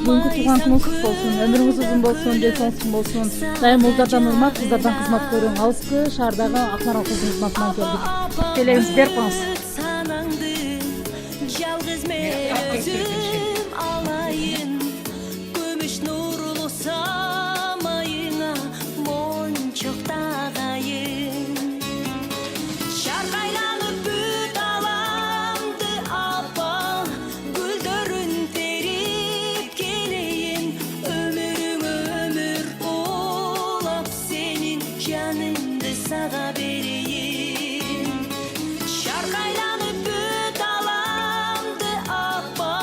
Бүгүнкү тууган күнүңүз куту болсун. Өмүрүңүз узун болсун, денсаулыгыңыз болсун. Дайым улдардан урмат, кыздардан кызмат көрүң. Алыскы шаардагы Акмарал кыздын кызматынан келдик. Телегиңизди берип коюңуз. Жалгыз мен өзүм алайын, көмүш нурлуу самайыңа мончок тагайын. Шаркайланып бүт аламды апа, гүлдөрүн терип келейин. Өмүрүң өмүр улап сенин жаныңды сага берейин. Шаркайланып бүт аламды апа,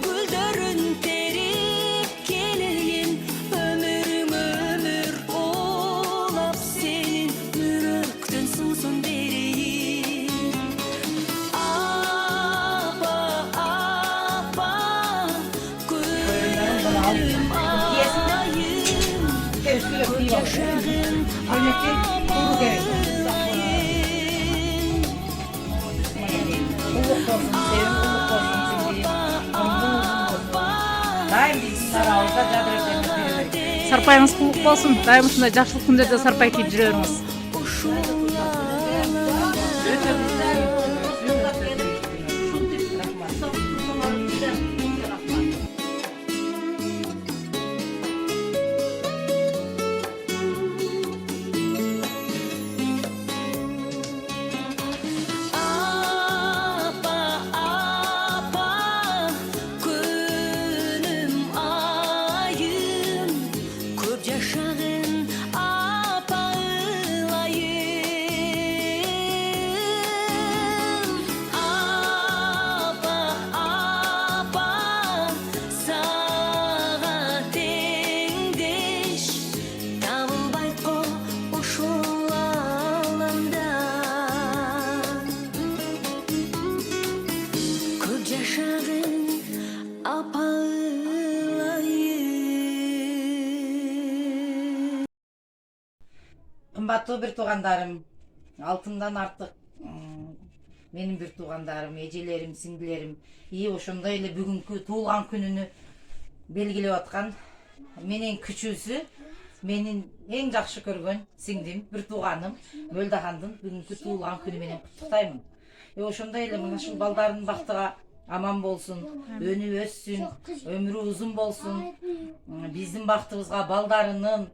гүлдөрүн терип келейин. Өмүрүң өмүр улап сенин жүрөктөн суусун берейин. Апа, апа, көзүм айым, көз жашагын Сарпайыңыз кулук болсун. Дайым ушундай жакшылык күндөрдө сарпай кийип жүрө бериңиз. Апа, апа, күнүм айым, көп жашагын апа ылайым. Апа, апа, сага теңдеш табылбайт го ушул ааламда. Көп жашагын апа ылайым. Кымбаттуу бир туугандарым, алтындан артык менин бир туугандарым, эжелерим, сиңдилерим, ошондой эле бүгүнкү туулган күнүнү белгилеп аткан менен күчүүсү, менин эң жакшы көргөн сиңдим, бир тууганым Мөлдахандын бүгүнкү туулган күнү менен куттуктаймын. Ошондой эле мына ушул балдардын бактыга аман болсун, өнүп өссүн, өмүрү узун болсун. Биздин бактыбызга, балдарынын,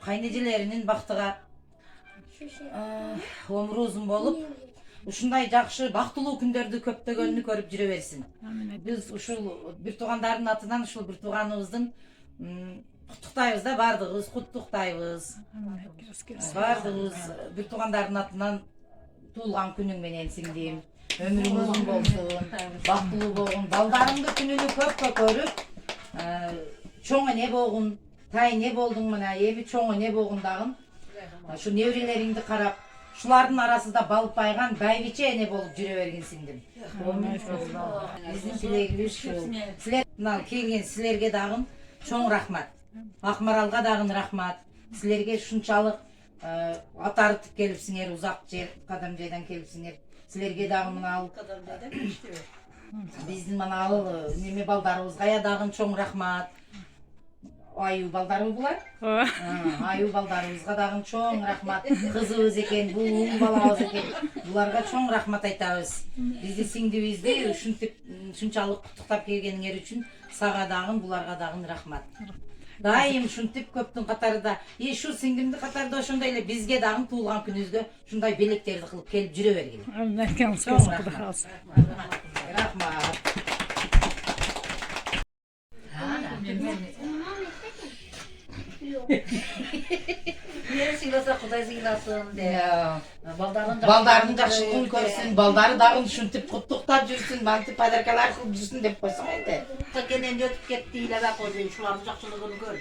кайнэжелеринин бактыга өмүрү узун болуп, ушундай жакшы бактылуу күндөрдү көптөгөнү көрүп жүрө берсин. Биз ушул бир туугандардын атынан ушул бир тууганыбыздын куттуктайбыз да, баардыгыбыз куттуктайбыз. Баардыгыбыз бир туугандардын атынан туулган күнүң менен сиңдим. Өмүрүң узун болсун, бактылуу болгун, балдарыңды күнүнө көпкө көрүп, чоң эне болгун, тай эне болдуң мына, эми чоң эне болгун дагы. Ушу неберелериңди карап, шулардын арасында балпайган байбиче эне болуп жүрө бергин сиңдим. Биздин тилегибиз ушул. Силер мына келген силерге дагы чоң рахмат. Акмаралга дагы рахмат. Силерге ушунчалык ат арытып келипсиңер, узак жер, кадам жайдан келипсиңер. Силерге дагы мына ал биздин мына ал неме балдарыбызга дагы чоң рахмат. Аю балдарыбы булар? Аю балдарыбызга дагы чоң рахмат. Кызыбыз экен, бул уң балабыз экен. Буларга чоң рахмат айтабыз. Бизди сиңдибизди ушунчалык куттуктап келгениңер үчүн сага дагы, буларга дагы рахмат. Дайым ушинтип көптүн катарында, ушу сиңдимдин катарында ошондой эле бизге дагы туулган күнүбүзгө ушундай белектерди кылып келип жүрө бергиле. Рахмат. Сыйласа Кудай сыйласын деп. Балдарын жакшылыгын көрсүн, балдары дагы ушинтип куттуктап жүрсүн, мантип подаркалар кылып жүрсүн деп койсоң энди. Кенен өтүп кетти, илебе койду, ушулардын жакшылыгын көр.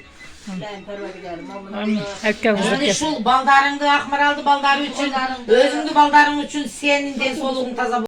Илем первергилерим. Аны ушул балдарыңды, Акмаралды балдары үчүн, өзүңдү балдарың үчүн сенин ден соолугуң таза